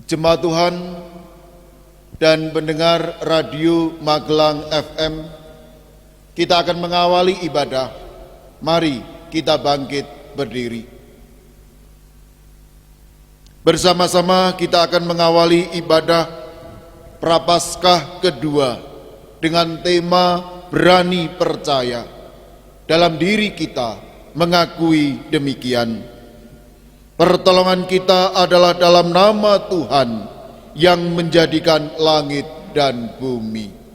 Jemaat Tuhan dan pendengar Radio Magelang FM, kita akan mengawali ibadah. Mari kita bangkit berdiri. Bersama-sama kita akan mengawali ibadah Prapaskah kedua dengan tema berani percaya. Dalam diri kita mengakui demikian. Pertolongan kita adalah dalam nama Tuhan yang menjadikan langit dan bumi.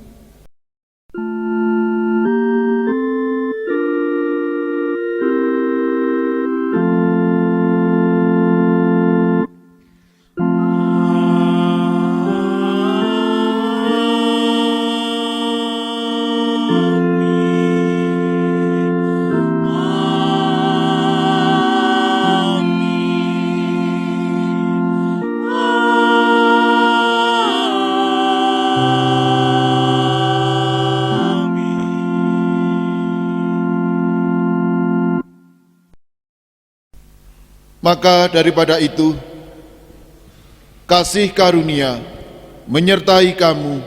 Maka daripada itu, kasih karunia menyertai kamu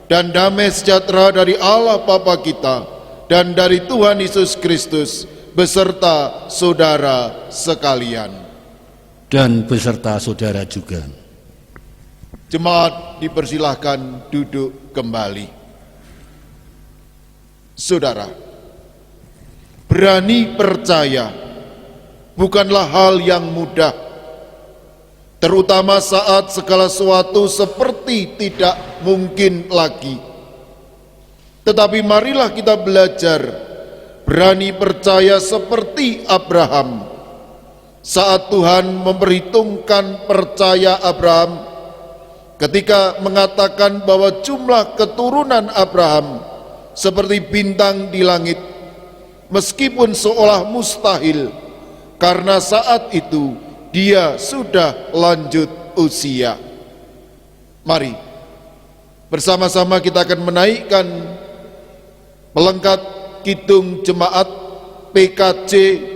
dan damai sejahtera dari Allah Bapa kita dan dari Tuhan Yesus Kristus beserta saudara sekalian. Dan beserta saudara juga. Jemaat dipersilahkan duduk kembali. Saudara, berani percaya bukanlah hal yang mudah, terutama saat segala sesuatu seperti tidak mungkin lagi. Tetapi marilah kita belajar berani percaya seperti Abraham. Saat Tuhan memperhitungkan percaya Abraham, ketika mengatakan bahwa jumlah keturunan Abraham seperti bintang di langit, meskipun seolah mustahil, karena saat itu dia sudah lanjut usia. Mari bersama-sama kita akan menaikkan pelengkap Kidung Jemaat PKJ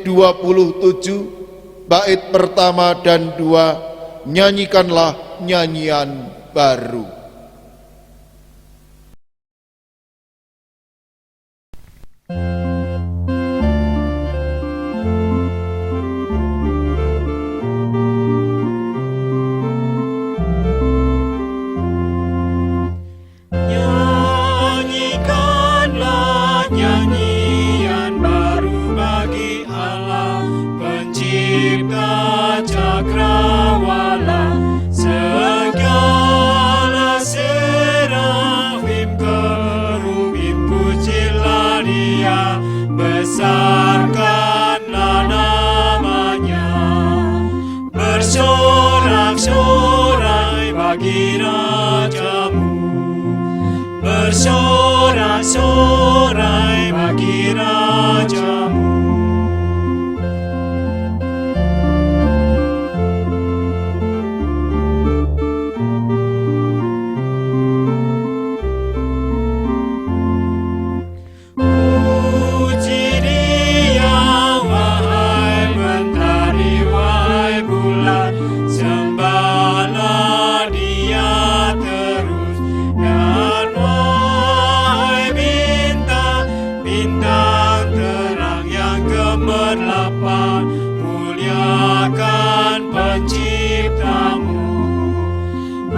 27 bait pertama dan 2, nyanyikanlah nyanyian baru. Besarkanlah namanya, bersorak-sorai bagi rajamu, bersorak-sorai bagi rajamu.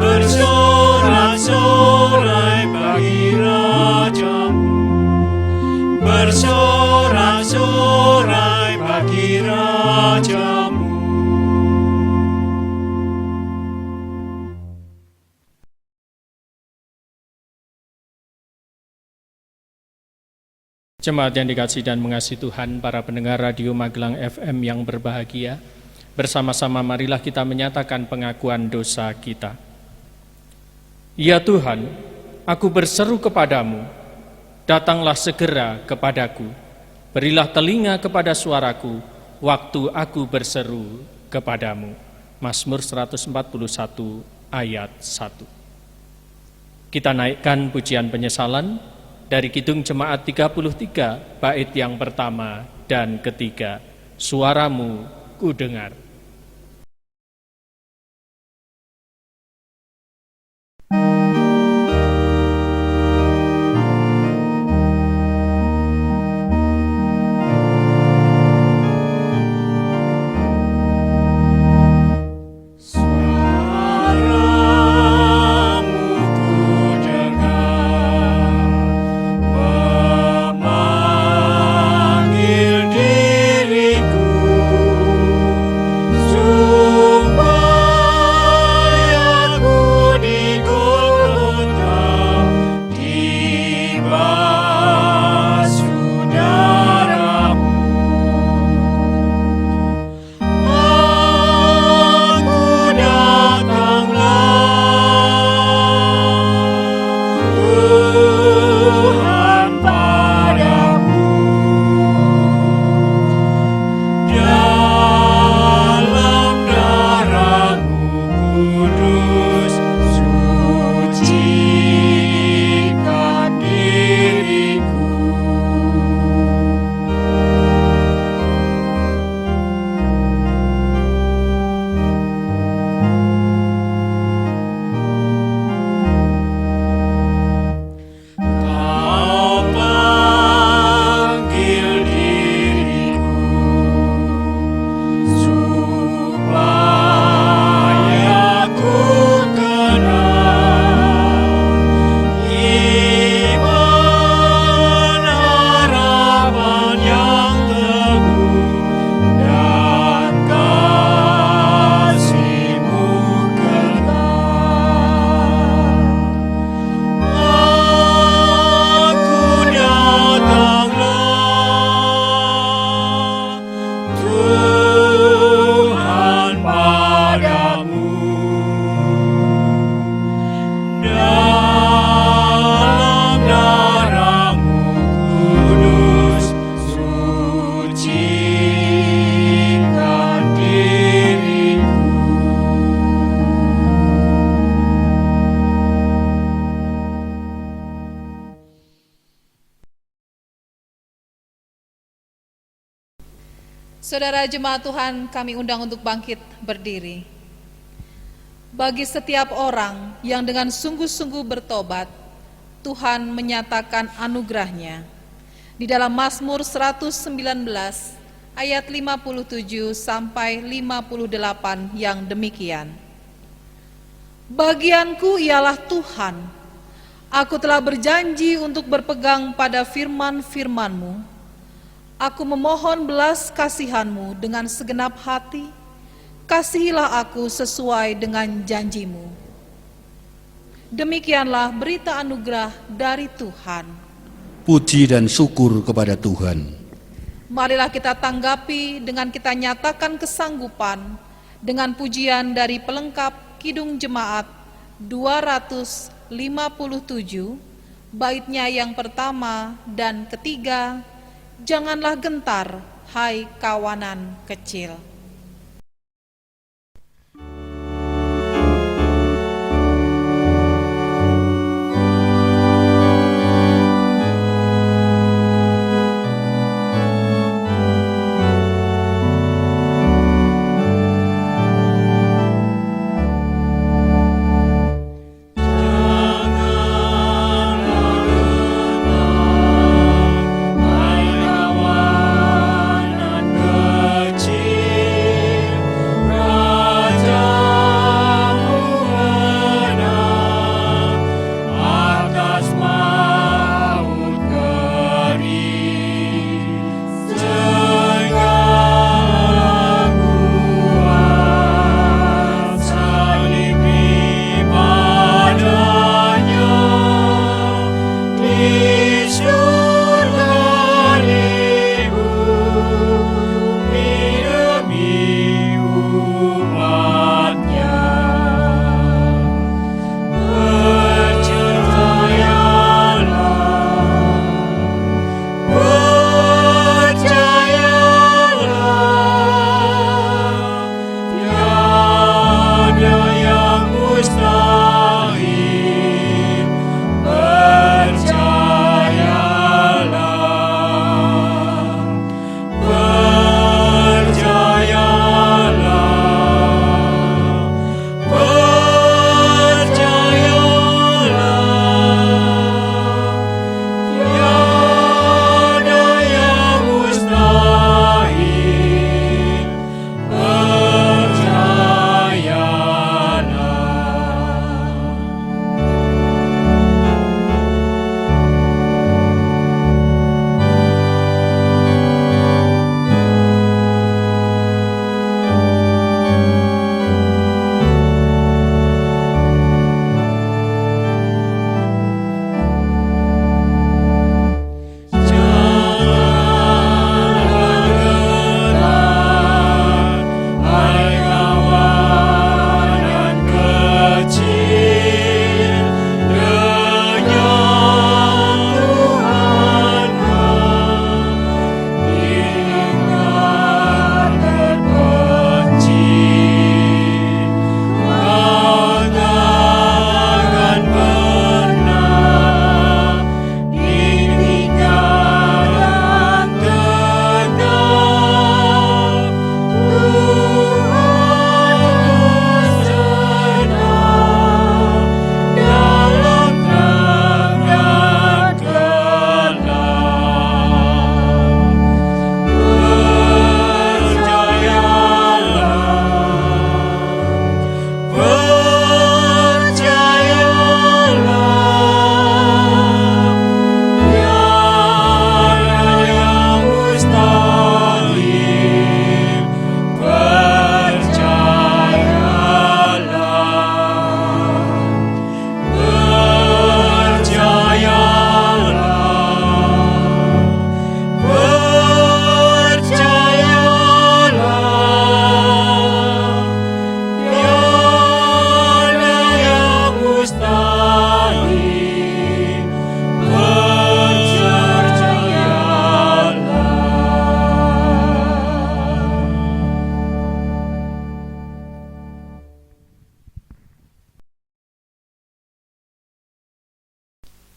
Bersorak-sorai bagi rajamu, bersorak-sorai bagi rajamu. Jemaat yang dikasihi dan mengasihi Tuhan, para pendengar Radio Magelang FM yang berbahagia, bersama-sama marilah kita menyatakan pengakuan dosa kita. Ya Tuhan, aku berseru kepadamu, datanglah segera kepadaku, berilah telinga kepada suaraku, waktu aku berseru kepadamu. Mazmur 141 ayat 1. Kita naikkan pujian penyesalan dari Kidung Jemaat 33 bait yang pertama dan ketiga. Suaramu ku dengar. Saudara jemaat Tuhan, kami undang untuk bangkit berdiri. Bagi setiap orang yang dengan sungguh-sungguh bertobat, Tuhan menyatakan anugerah-Nya. Di dalam Mazmur 119 ayat 57 sampai 58 yang demikian. Bagianku ialah Tuhan, aku telah berjanji untuk berpegang pada firman-firman-Mu. Aku memohon belas kasihan-Mu dengan segenap hati, kasihilah aku sesuai dengan janji-Mu. Demikianlah berita anugerah dari Tuhan. Puji dan syukur kepada Tuhan. Marilah kita tanggapi dengan kita nyatakan kesanggupan dengan pujian dari pelengkap Kidung Jemaat 257, baitnya yang pertama dan ketiga, janganlah gentar, hai kawanan kecil.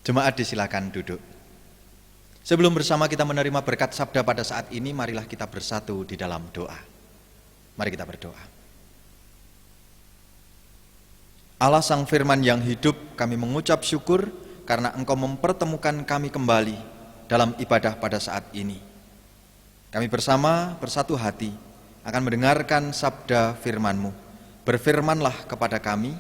Jemaat disilakan duduk. Sebelum bersama kita menerima berkat sabda pada saat ini, marilah kita bersatu di dalam doa. Mari kita berdoa. Allah Sang Firman yang hidup, kami mengucap syukur karena Engkau mempertemukan kami kembali dalam ibadah pada saat ini. Kami bersama bersatu hati akan mendengarkan sabda firman-Mu. Berfirmanlah kepada kami,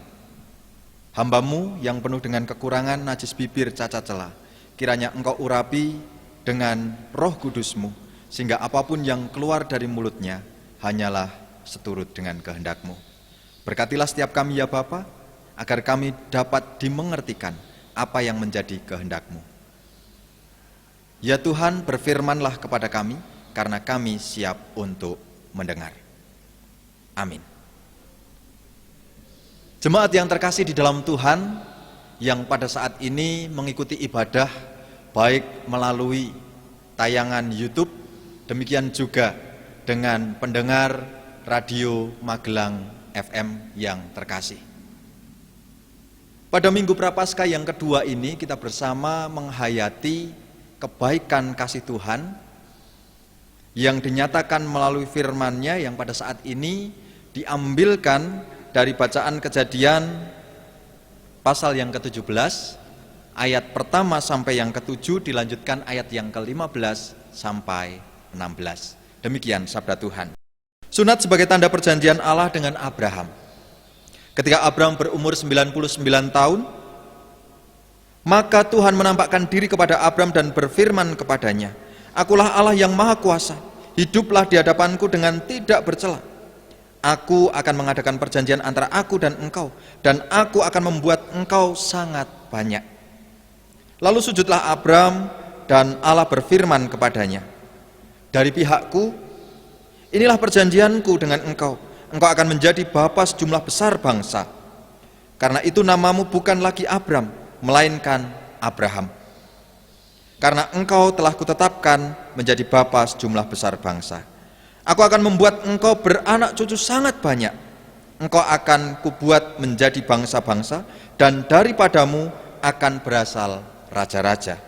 hamba-Mu yang penuh dengan kekurangan, najis bibir, cacat celah. Kiranya Engkau urapi dengan Roh Kudus-Mu, sehingga apapun yang keluar dari mulutnya hanyalah seturut dengan kehendak-Mu. Berkatilah setiap kami ya Bapa, agar kami dapat dimengertikan apa yang menjadi kehendak-Mu. Ya Tuhan, berfirmanlah kepada kami, karena kami siap untuk mendengar. Amin. Jemaat yang terkasih di dalam Tuhan, yang pada saat ini mengikuti ibadah baik melalui tayangan YouTube, demikian juga dengan pendengar Radio Magelang FM yang terkasih. Pada Minggu Prapaskah yang kedua ini kita bersama menghayati kebaikan kasih Tuhan yang dinyatakan melalui firman-Nya yang pada saat ini diambilkan dari bacaan Kejadian pasal yang ke-17 ayat pertama sampai yang ke-7, dilanjutkan ayat yang ke-15 sampai 16. Demikian sabda Tuhan. Sunat sebagai tanda perjanjian Allah dengan Abraham. Ketika Abraham berumur 99 tahun, maka Tuhan menampakkan diri kepada Abraham dan berfirman kepadanya, Akulah Allah yang maha kuasa, hiduplah di hadapanku dengan tidak bercela. Aku akan mengadakan perjanjian antara aku dan engkau, dan aku akan membuat engkau sangat banyak. Lalu sujudlah Abraham, dan Allah berfirman kepadanya, Dari pihakku, inilah perjanjianku dengan engkau. Engkau akan menjadi bapa sejumlah besar bangsa. Karena itu namamu bukan lagi Abram, melainkan Abraham. Karena engkau telah kutetapkan menjadi bapa sejumlah besar bangsa. Aku akan membuat engkau beranak cucu sangat banyak. Engkau akan kubuat menjadi bangsa-bangsa, dan daripadamu akan berasal raja-raja.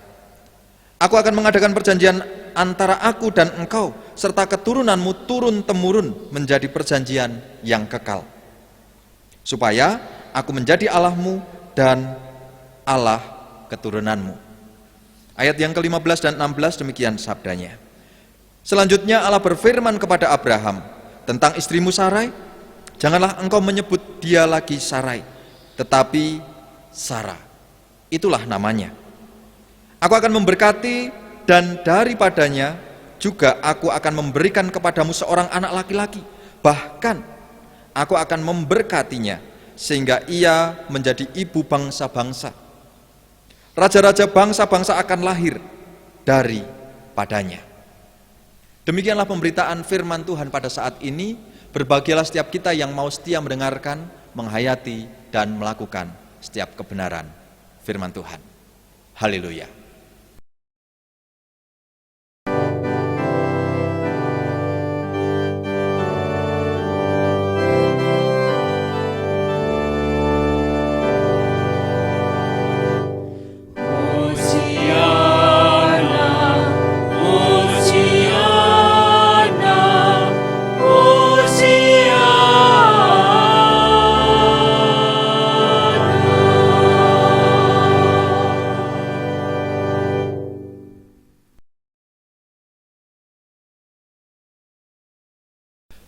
Aku akan mengadakan perjanjian antara aku dan engkau, serta keturunanmu turun-temurun menjadi perjanjian yang kekal. Supaya aku menjadi Allahmu dan Allah keturunanmu. Ayat yang ke-15 dan 16 demikian sabdanya. Selanjutnya Allah berfirman kepada Abraham tentang istrimu Sarai, janganlah engkau menyebut dia lagi Sarai, tetapi Sarah. Itulah namanya. Aku akan memberkati, dan daripadanya juga aku akan memberikan kepadamu seorang anak laki-laki. Bahkan aku akan memberkatinya sehingga ia menjadi ibu bangsa-bangsa. Raja-raja bangsa-bangsa akan lahir daripadanya. Demikianlah pemberitaan firman Tuhan pada saat ini. Berbahagialah setiap kita yang mau setia mendengarkan, menghayati, dan melakukan setiap kebenaran firman Tuhan. Haleluya.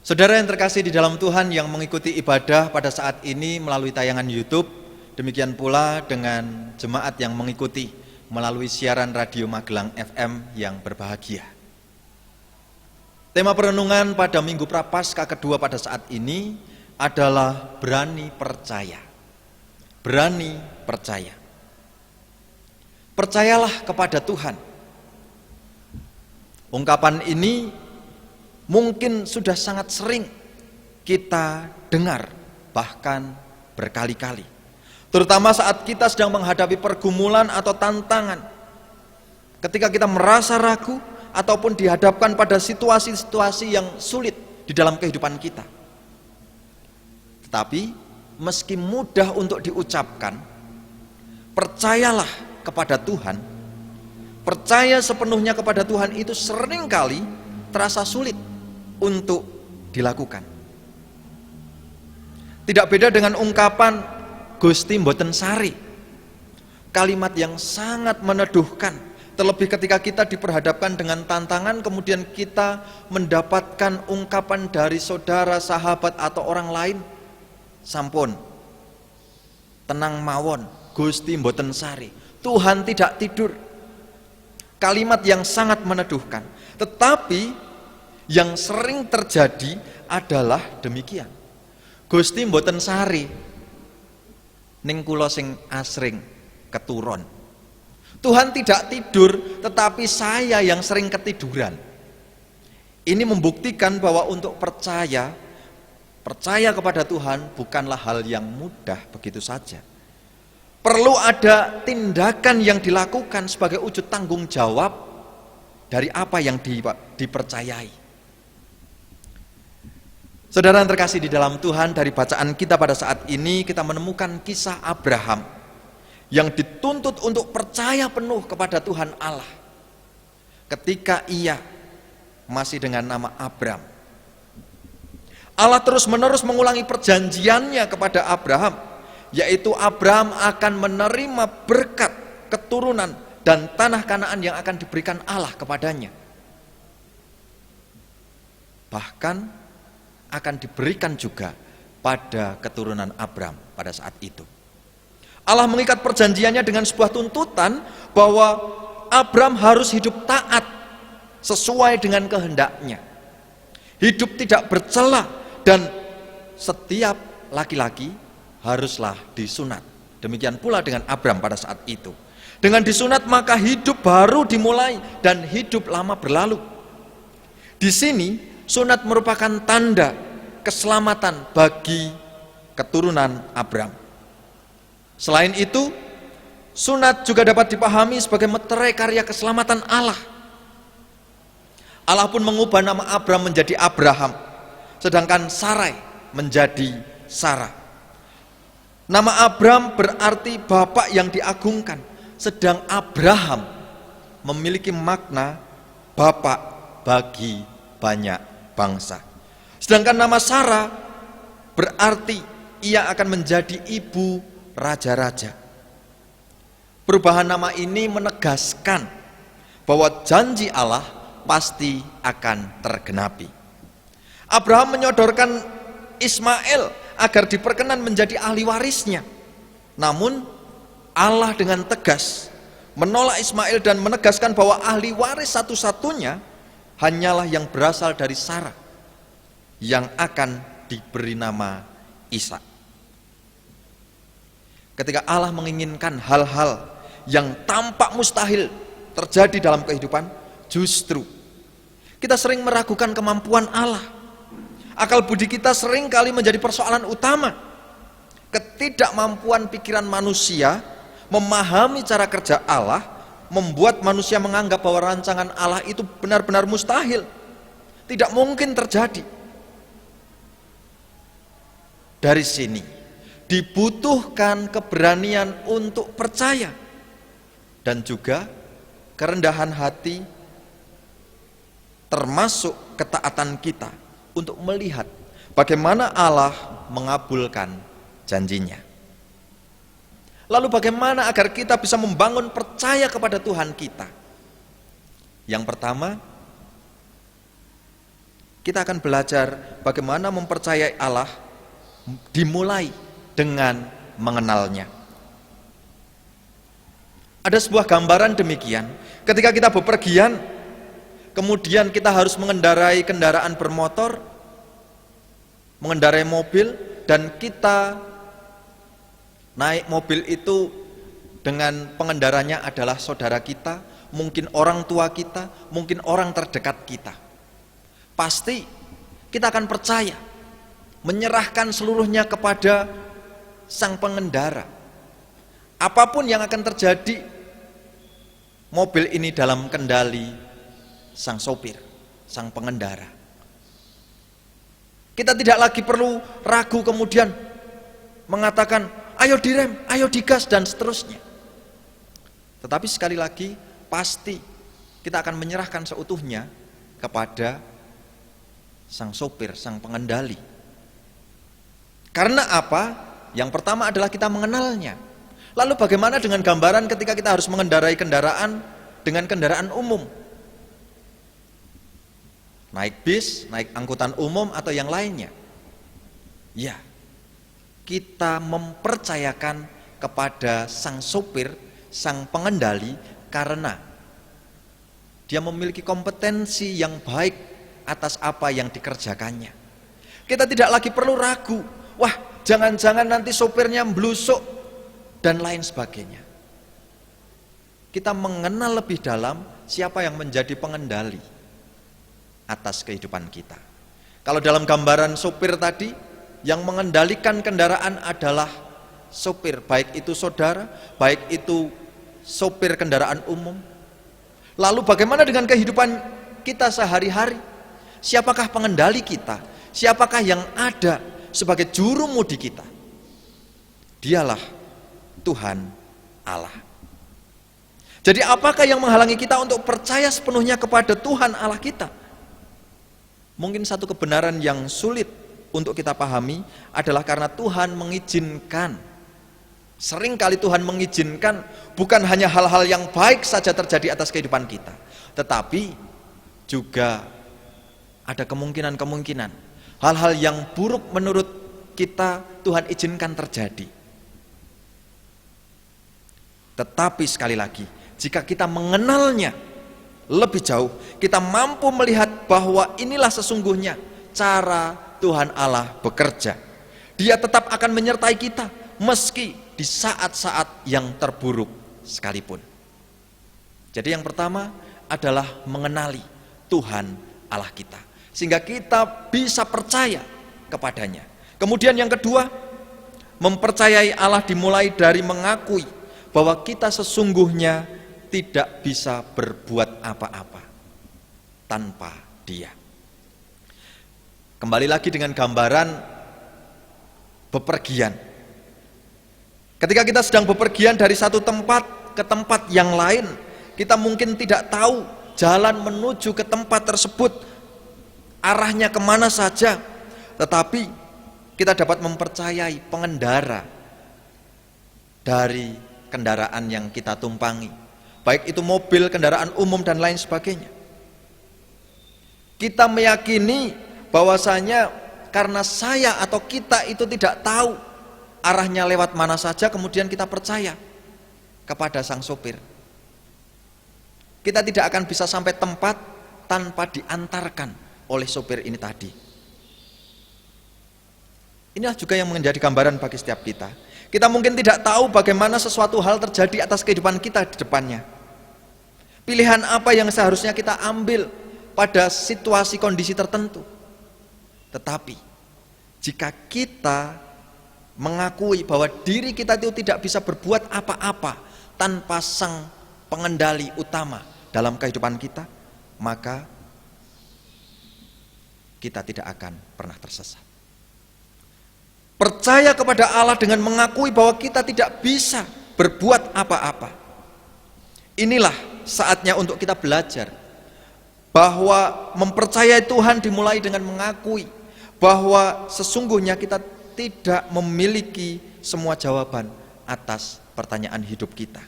Saudara yang terkasih di dalam Tuhan yang mengikuti ibadah pada saat ini melalui tayangan YouTube, demikian pula dengan jemaat yang mengikuti melalui siaran Radio Magelang FM yang berbahagia. Tema perenungan pada Minggu Prapaskah kedua pada saat ini adalah berani percaya. Berani percaya. Percayalah kepada Tuhan. Ungkapan ini mungkin sudah sangat sering kita dengar, bahkan berkali-kali. Terutama saat kita sedang menghadapi pergumulan atau tantangan. Ketika kita merasa ragu ataupun dihadapkan pada situasi-situasi yang sulit di dalam kehidupan kita. Tetapi meski mudah untuk diucapkan, percayalah kepada Tuhan. percaya sepenuhnya kepada Tuhan itu seringkali terasa sulit untuk dilakukan. Tidak beda dengan ungkapan Gusti mboten sari, kalimat yang sangat meneduhkan, terlebih ketika kita diperhadapkan dengan tantangan, kemudian kita mendapatkan ungkapan dari saudara, sahabat, atau orang lain, sampun, tenang mawon, Gusti mboten sari, Tuhan tidak tidur. Kalimat yang sangat meneduhkan, tetapi yang sering terjadi adalah demikian. Gusti mboten sari, ning kula sing asring keturun. Tuhan tidak tidur, tetapi saya yang sering ketiduran. Ini membuktikan bahwa untuk percaya kepada Tuhan bukanlah hal yang mudah begitu saja. Perlu ada tindakan yang dilakukan sebagai wujud tanggung jawab dari apa yang dipercayai. Saudara yang terkasih di dalam Tuhan, dari bacaan kita pada saat ini kita menemukan kisah Abraham yang dituntut untuk percaya penuh kepada Tuhan Allah ketika ia masih dengan nama Abram. Allah terus menerus mengulangi perjanjiannya kepada Abraham, yaitu Abraham akan menerima berkat, keturunan, dan tanah Kanaan yang akan diberikan Allah kepadanya. Bahkan akan diberikan juga pada keturunan Abraham pada saat itu. Allah mengikat perjanjiannya dengan sebuah tuntutan bahwa Abraham harus hidup taat sesuai dengan kehendaknya, hidup tidak bercela, dan setiap laki-laki haruslah disunat. Demikian pula dengan Abraham pada saat itu. Dengan disunat maka hidup baru dimulai dan hidup lama berlalu. Di sini sunat merupakan tanda keselamatan bagi keturunan Abraham. Selain itu, sunat juga dapat dipahami sebagai meterai karya keselamatan Allah. Allah pun mengubah nama Abraham menjadi Abraham, sedangkan Sarai menjadi Sarah. Nama Abraham berarti bapak yang diagungkan, sedang Abraham memiliki makna bapak bagi banyak bangsa. Sedangkan nama Sarah berarti ia akan menjadi ibu raja-raja. Perubahan nama ini menegaskan bahwa janji Allah pasti akan tergenapi. Abraham menyodorkan Ismail agar diperkenan menjadi ahli warisnya. Namun Allah dengan tegas menolak Ismail dan menegaskan bahwa ahli waris satu-satunya hanyalah yang berasal dari Sarah, yang akan diberi nama Ishak. Ketika Allah menginginkan hal-hal yang tampak mustahil terjadi dalam kehidupan, justru kita sering meragukan kemampuan Allah. Akal budi kita sering kali menjadi persoalan utama. Ketidakmampuan pikiran manusia memahami cara kerja Allah membuat manusia menganggap bahwa rancangan Allah itu benar-benar mustahil, tidak mungkin terjadi. Dari sini dibutuhkan keberanian untuk percaya dan juga kerendahan hati, termasuk ketaatan kita untuk melihat bagaimana Allah mengabulkan janjinya. Lalu bagaimana agar kita bisa membangun percaya kepada Tuhan kita? Yang pertama, kita akan belajar bagaimana mempercayai Allah dimulai dengan mengenalnya. Ada sebuah gambaran demikian, ketika kita bepergian, kemudian kita harus mengendarai kendaraan bermotor, mengendarai mobil, dan kita naik mobil itu dengan pengendaranya adalah saudara kita, mungkin orang tua kita, mungkin orang terdekat kita. Pasti kita akan percaya, menyerahkan seluruhnya kepada sang pengendara. Apapun yang akan terjadi, mobil ini dalam kendali sang sopir, sang pengendara. Kita tidak lagi perlu ragu kemudian mengatakan ayo direm, ayo digas, dan seterusnya. Tetapi sekali lagi pasti kita akan menyerahkan seutuhnya kepada sang sopir, sang pengendali. Karena apa? Yang pertama adalah kita mengenalnya. Lalu bagaimana dengan gambaran ketika kita harus mengendarai kendaraan dengan kendaraan umum? Naik bis, naik angkutan umum atau yang lainnya. Ya, kita mempercayakan kepada sang sopir, sang pengendali, karena dia memiliki kompetensi yang baik atas apa yang dikerjakannya. Kita tidak lagi perlu ragu, wah jangan-jangan nanti sopirnya blusuk dan lain sebagainya. Kita mengenal lebih dalam siapa yang menjadi pengendali atas kehidupan kita. Kalau dalam gambaran sopir tadi, yang mengendalikan kendaraan adalah sopir, baik itu saudara, baik itu sopir kendaraan umum. Lalu bagaimana dengan kehidupan kita sehari-hari? Siapakah pengendali kita? Siapakah yang ada sebagai juru mudi kita? Dialah Tuhan Allah. Jadi apakah yang menghalangi kita untuk percaya sepenuhnya kepada Tuhan Allah kita? Mungkin satu kebenaran yang sulit untuk kita pahami adalah karena Tuhan mengizinkan. Seringkali Tuhan mengizinkan bukan hanya hal-hal yang baik saja terjadi atas kehidupan kita, tetapi juga ada kemungkinan-kemungkinan hal-hal yang buruk menurut kita Tuhan izinkan terjadi. Tetapi sekali lagi, jika kita mengenalnya lebih jauh, kita mampu melihat bahwa inilah sesungguhnya cara Tuhan Allah bekerja. Dia tetap akan menyertai kita meski di saat-saat yang terburuk sekalipun. Jadi yang pertama adalah mengenali Tuhan Allah kita, sehingga kita bisa percaya kepadanya. Kemudian yang kedua, mempercayai Allah dimulai dari mengakui bahwa kita sesungguhnya tidak bisa berbuat apa-apa tanpa Dia. Kembali lagi dengan gambaran bepergian. Ketika kita sedang bepergian dari satu tempat ke tempat yang lain, kita mungkin tidak tahu jalan menuju ke tempat tersebut arahnya kemana saja, tetapi kita dapat mempercayai pengendara dari kendaraan yang kita tumpangi, baik itu mobil, kendaraan umum dan lain sebagainya. Kita meyakini bahwasanya karena saya atau kita itu tidak tahu arahnya lewat mana saja, kemudian kita percaya kepada sang sopir. Kita tidak akan bisa sampai tempat tanpa diantarkan oleh sopir ini tadi. Inilah juga yang menjadi gambaran bagi setiap kita. Kita mungkin tidak tahu bagaimana sesuatu hal terjadi atas kehidupan kita di depannya. Pilihan apa yang seharusnya kita ambil pada situasi kondisi tertentu. Tetapi jika kita mengakui bahwa diri kita itu tidak bisa berbuat apa-apa tanpa sang pengendali utama dalam kehidupan kita, maka kita tidak akan pernah tersesat. Percaya kepada Allah dengan mengakui bahwa kita tidak bisa berbuat apa-apa. Inilah saatnya untuk kita belajar bahwa mempercayai Tuhan dimulai dengan mengakui bahwa sesungguhnya kita tidak memiliki semua jawaban atas pertanyaan hidup kita.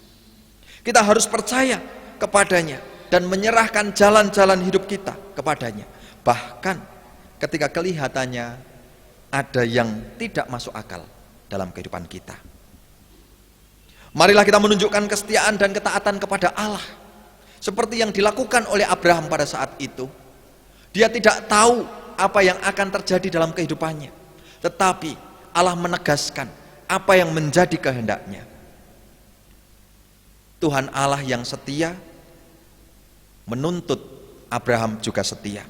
Kita harus percaya kepadanya dan menyerahkan jalan-jalan hidup kita kepadanya. Bahkan ketika kelihatannya ada yang tidak masuk akal dalam kehidupan kita. Marilah kita menunjukkan kesetiaan dan ketaatan kepada Allah seperti yang dilakukan oleh Abraham pada saat itu. Dia tidak tahu apa yang akan terjadi dalam kehidupannya, tetapi Allah menegaskan apa yang menjadi kehendaknya. Tuhan Allah yang setia menuntut Abraham juga setia.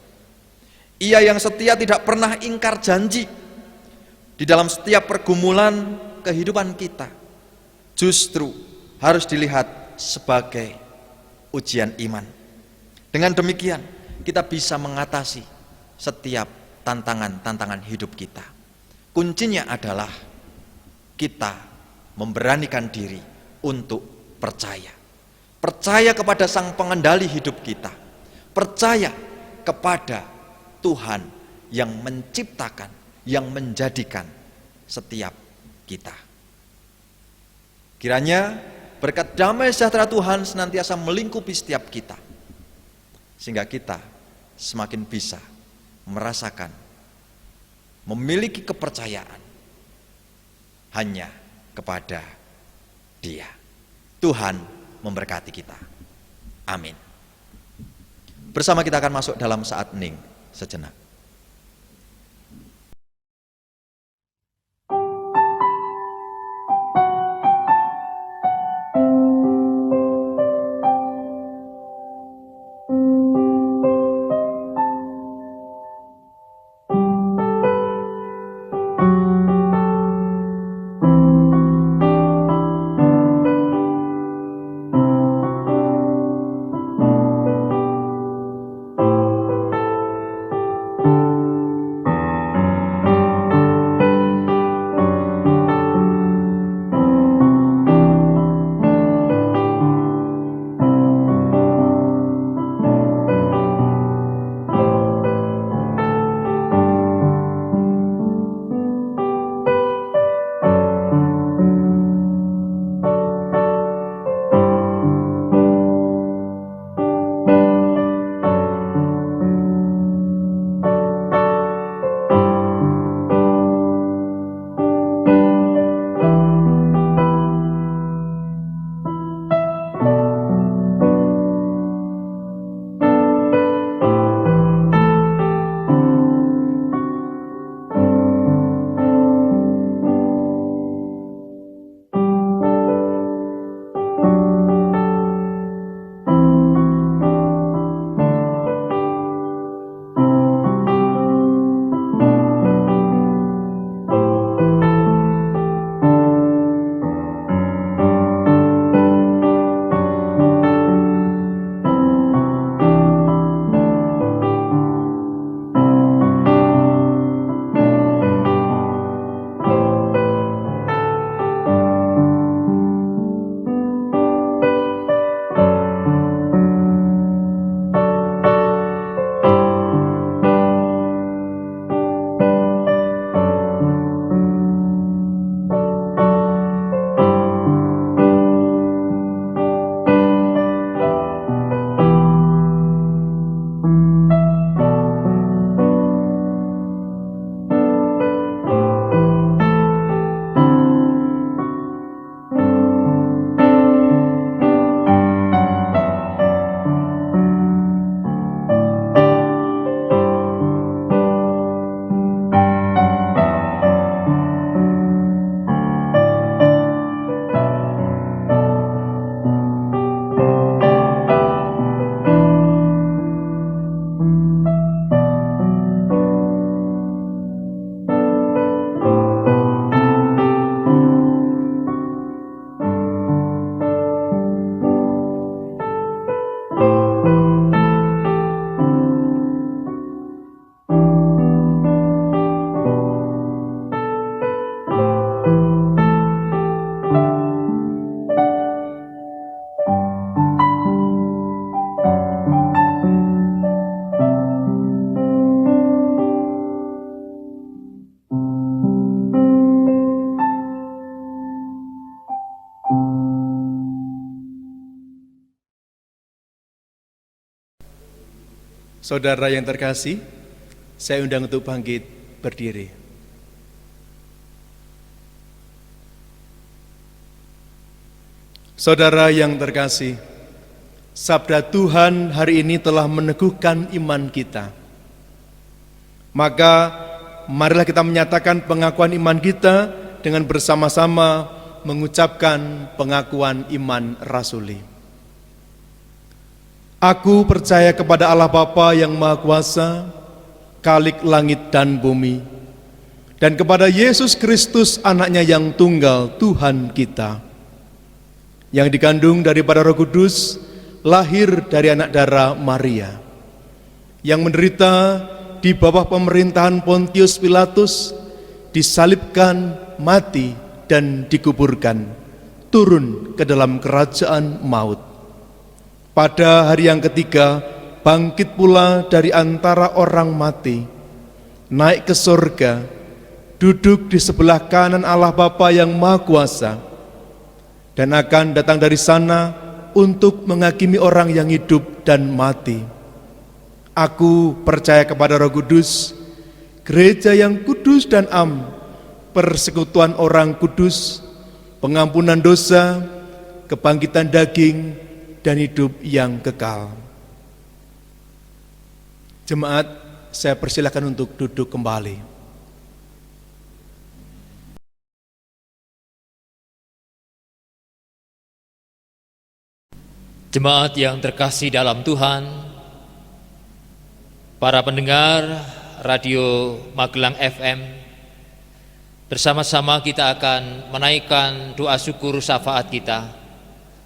Ia yang setia tidak pernah ingkar janji. Di dalam setiap pergumulan kehidupan kita justru harus dilihat sebagai ujian iman. Dengan demikian kita bisa mengatasi setiap tantangan-tantangan hidup kita. Kuncinya adalah kita memberanikan diri untuk percaya. percaya kepada Sang Pengendali hidup kita, percaya kepada Tuhan yang menciptakan, yang menjadikan setiap kita. Kiranya berkat damai sejahtera Tuhan senantiasa melingkupi setiap kita, sehingga kita semakin bisa merasakan, memiliki kepercayaan hanya kepada Dia. Tuhan memberkati kita. Amin. Bersama kita akan masuk dalam saat hening sejenak. Saudara yang terkasih, saya undang untuk bangkit berdiri. Saudara yang terkasih, sabda Tuhan hari ini telah meneguhkan iman kita. Maka marilah kita menyatakan pengakuan iman kita dengan bersama-sama mengucapkan pengakuan iman rasuli. Aku percaya kepada Allah Bapa yang Maha Kuasa, Khalik langit dan bumi, dan kepada Yesus Kristus anaknya yang tunggal Tuhan kita, yang dikandung daripada Roh Kudus, lahir dari anak darah Maria, yang menderita di bawah pemerintahan Pontius Pilatus, disalibkan, mati, dan dikuburkan, turun ke dalam kerajaan maut. Pada hari yang ketiga, bangkit pula dari antara orang mati, naik ke surga, duduk di sebelah kanan Allah Bapa yang Maha Kuasa, dan akan datang dari sana untuk menghakimi orang yang hidup dan mati. Aku percaya kepada Roh Kudus, gereja yang kudus dan am, persekutuan orang kudus, pengampunan dosa, kebangkitan daging, dan hidup yang kekal. Jemaat, saya persilakan untuk duduk kembali. Jemaat yang terkasih dalam Tuhan, para pendengar Radio Magelang FM, bersama-sama kita akan menaikkan doa syukur syafaat kita.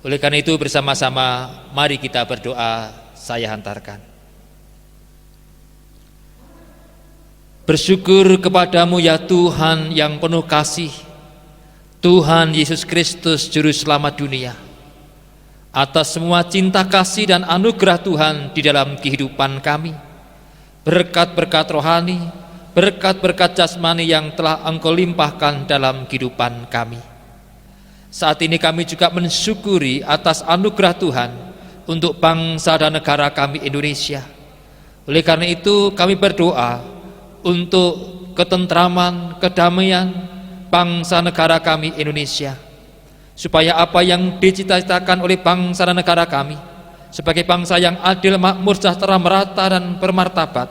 Oleh karena itu bersama-sama mari kita berdoa, saya hantarkan. Bersyukur kepadamu ya Tuhan yang penuh kasih, Tuhan Yesus Kristus Juru Selamat dunia, atas semua cinta kasih dan anugerah Tuhan di dalam kehidupan kami, berkat-berkat rohani, berkat-berkat jasmani yang telah Engkau limpahkan dalam kehidupan kami. Saat ini kami juga mensyukuri atas anugerah Tuhan untuk bangsa dan negara kami Indonesia. Oleh karena itu kami berdoa untuk ketentraman, kedamaian bangsa negara kami Indonesia, supaya apa yang dicita-citakan oleh bangsa dan negara kami sebagai bangsa yang adil, makmur, sejahtera, merata dan bermartabat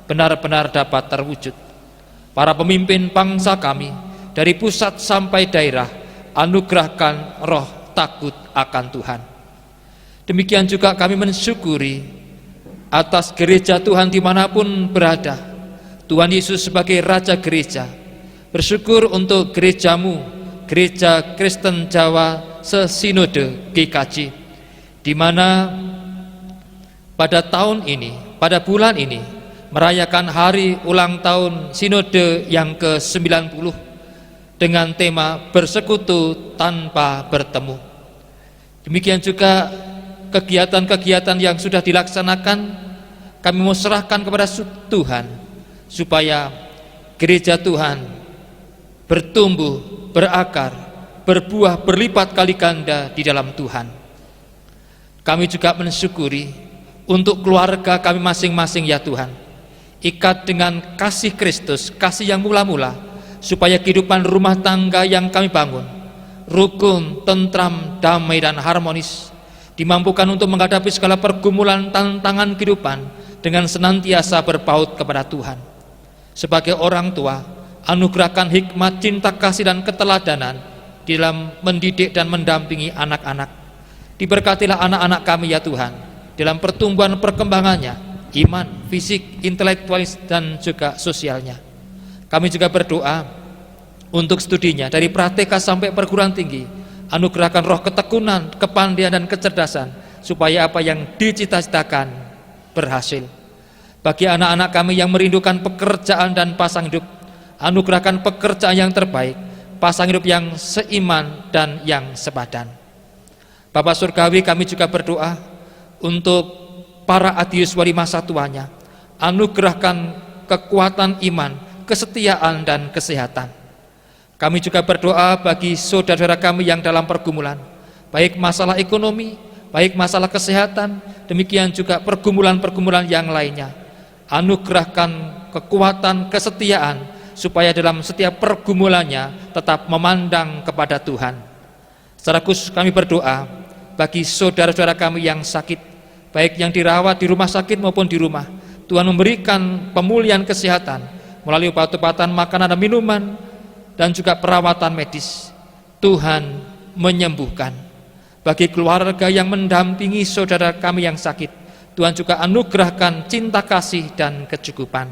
benar-benar dapat terwujud. Para pemimpin bangsa kami dari pusat sampai daerah, anugerahkan roh takut akan Tuhan. Demikian juga kami mensyukuri atas gereja Tuhan dimanapun berada, Tuhan Yesus sebagai Raja Gereja. Bersyukur untuk gerejamu, Gereja Kristen Jawa Sesinode GKJ, di mana pada tahun ini, pada bulan ini merayakan hari ulang tahun Sinode yang ke-90 dengan tema bersekutu tanpa bertemu. Demikian juga kegiatan-kegiatan yang sudah dilaksanakan kami mau serahkan kepada Tuhan, supaya gereja Tuhan bertumbuh, berakar, berbuah berlipat kali ganda di dalam Tuhan. Kami juga mensyukuri untuk keluarga kami masing-masing ya Tuhan, ikat dengan kasih Kristus, kasih yang mula-mula, supaya kehidupan rumah tangga yang kami bangun rukun, tentram, damai dan harmonis, dimampukan untuk menghadapi segala pergumulan tantangan kehidupan dengan senantiasa berpaut kepada Tuhan. Sebagai orang tua, anugerahkan hikmat, cinta kasih dan keteladanan di dalam mendidik dan mendampingi anak-anak. Diberkatilah anak-anak kami ya Tuhan dalam pertumbuhan perkembangannya, iman, fisik, intelektualis dan juga sosialnya. Kami juga berdoa untuk studinya dari pratika sampai perguruan tinggi. Anugerahkan roh ketekunan, kepandaian dan kecerdasan, supaya apa yang dicita-citakan berhasil. Bagi anak-anak kami yang merindukan pekerjaan dan pasang hidup, anugerahkan pekerjaan yang terbaik, pasang hidup yang seiman dan yang sepadan. Bapa Surgawi, kami juga berdoa untuk para adiuswa di masa tuanya. Anugerahkan kekuatan iman, kesetiaan dan kesehatan. Kami juga berdoa bagi saudara-saudara kami yang dalam pergumulan, baik masalah ekonomi, baik masalah kesehatan, demikian juga pergumulan-pergumulan yang lainnya. Anugerahkan kekuatan, kesetiaan, supaya dalam setiap pergumulannya tetap memandang kepada Tuhan. Secara khusus kami berdoa bagi saudara-saudara kami yang sakit, baik yang dirawat di rumah sakit maupun di rumah. Tuhan memberikan pemulihan kesehatan melalui obat-obatan, makanan dan minuman, dan juga perawatan medis. Tuhan menyembuhkan. Bagi keluarga yang mendampingi saudara kami yang sakit, Tuhan juga anugerahkan cinta kasih dan kecukupan.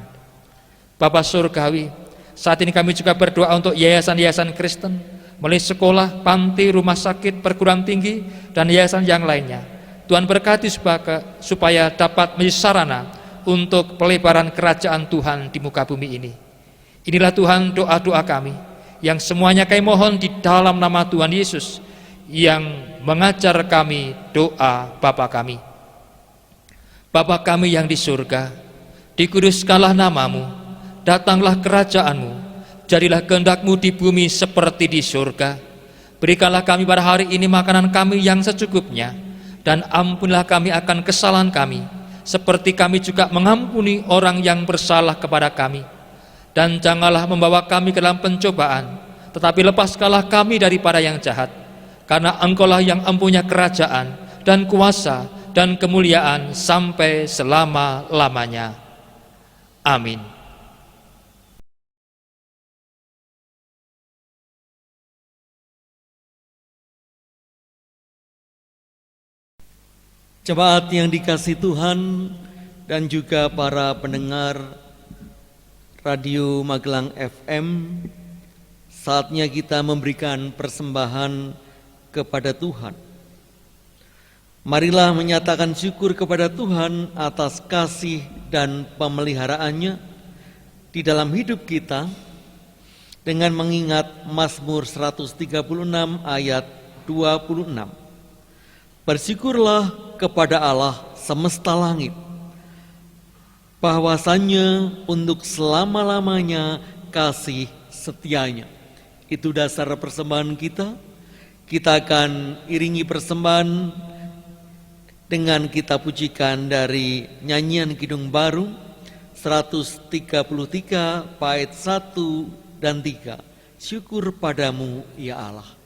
Bapa Surgawi, saat ini kami juga berdoa untuk yayasan-yayasan Kristen, mulai sekolah, panti, rumah sakit, perguruan tinggi, dan yayasan yang lainnya. Tuhan berkati supaya dapat menjadi sarana untuk pelebaran kerajaan Tuhan di muka bumi ini. Inilah Tuhan doa-doa kami, yang semuanya kami mohon di dalam nama Tuhan Yesus, yang mengajar kami doa Bapa kami. Bapa kami yang di surga, dikuduskanlah namamu, datanglah kerajaanmu, jadilah kehendak-Mu di bumi seperti di surga. Berikanlah kami pada hari ini makanan kami yang secukupnya, dan ampunilah kami akan kesalahan kami, seperti kami juga mengampuni orang yang bersalah kepada kami. Dan janganlah membawa kami ke dalam pencobaan, tetapi lepaskanlah kami daripada yang jahat. Karena Engkaulah yang empunya kerajaan dan kuasa dan kemuliaan sampai selama-lamanya. Amin. Jemaat yang dikasihi Tuhan dan juga para pendengar Radio Magelang FM, saatnya kita memberikan persembahan kepada Tuhan. Marilah menyatakan syukur kepada Tuhan atas kasih dan pemeliharaannya di dalam hidup kita dengan mengingat Mazmur 136 ayat 26. Bersyukurlah kepada Allah semesta langit, bahwasannya untuk selama-lamanya kasih setianya. Itu dasar persembahan kita. Kita akan iringi persembahan dengan kita pujikan dari nyanyian Kidung Baru 133 bait 1 dan 3. Syukur padamu ya Allah.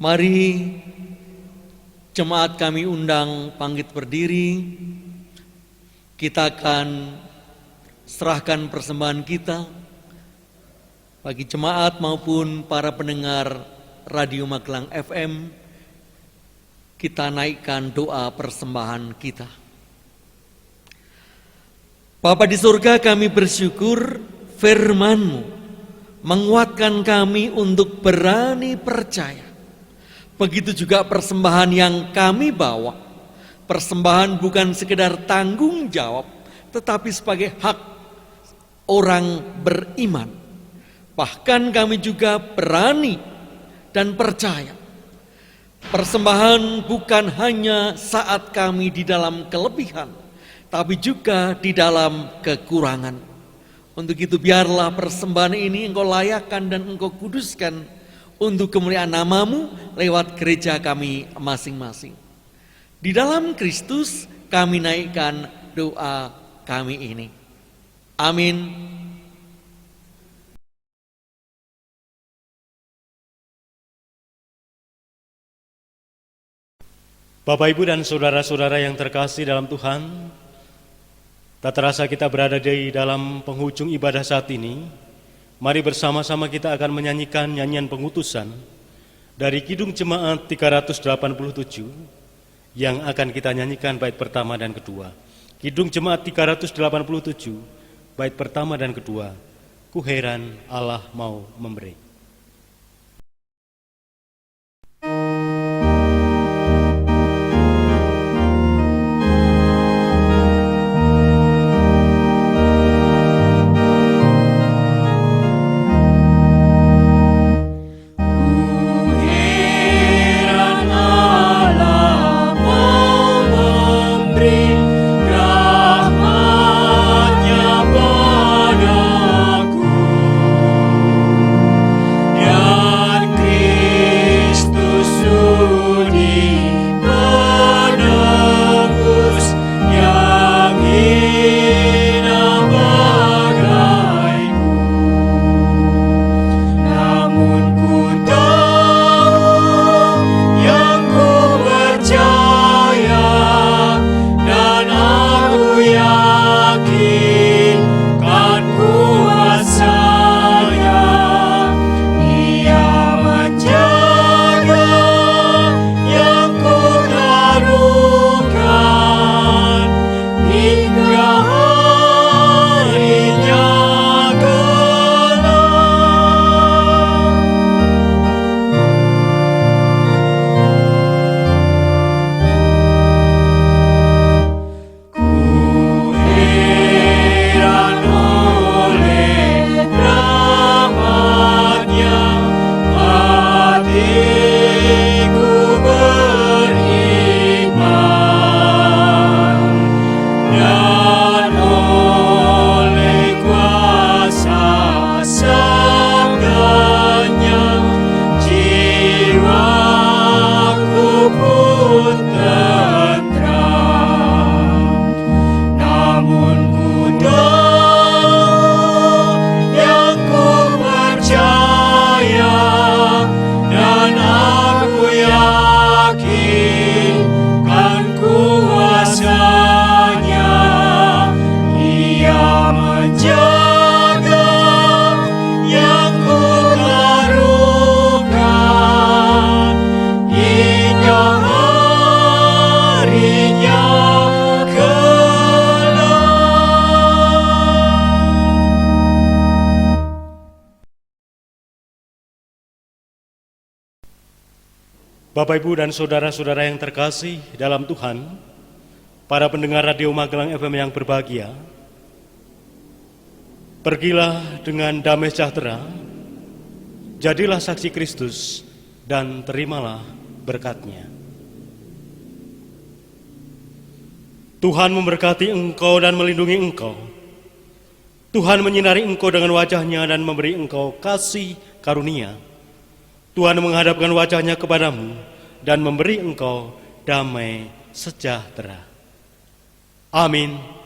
Mari jemaat kami undang bangkit berdiri. Kita akan serahkan persembahan kita bagi jemaat maupun para pendengar Radio Magelang FM. Kita naikkan doa persembahan kita. Bapa di surga, kami bersyukur firman-Mu menguatkan kami untuk berani percaya. Begitu juga persembahan yang kami bawa. Persembahan bukan sekedar tanggung jawab, tetapi sebagai hak orang beriman. Bahkan kami juga berani dan percaya. Persembahan bukan hanya saat kami di dalam kelebihan, tapi juga di dalam kekurangan. Untuk itu biarlah persembahan ini Engkau layakkan dan Engkau kuduskan untuk kemuliaan nama-Mu lewat gereja kami masing-masing. Di dalam Kristus kami naikkan doa kami ini. Amin. Bapak, Ibu, dan saudara-saudara yang terkasih dalam Tuhan, tak terasa kita berada di dalam penghujung ibadah saat ini. Mari bersama-sama kita akan menyanyikan nyanyian pengutusan dari Kidung Jemaat 387 yang akan kita nyanyikan bait pertama dan kedua. Kidung Jemaat 387, bait pertama dan kedua. Ku heran Allah mau memberi. Bapak, Ibu, dan saudara-saudara yang terkasih dalam Tuhan, para pendengar Radio Magelang FM yang berbahagia, pergilah dengan damai sejahtera, jadilah saksi Kristus, dan terimalah berkat-Nya. Tuhan memberkati engkau dan melindungi engkau. Tuhan menyinari engkau dengan wajah-Nya dan memberi engkau kasih karunia. Tuhan menghadapkan wajah-Nya kepadamu dan memberi engkau damai sejahtera. Amin.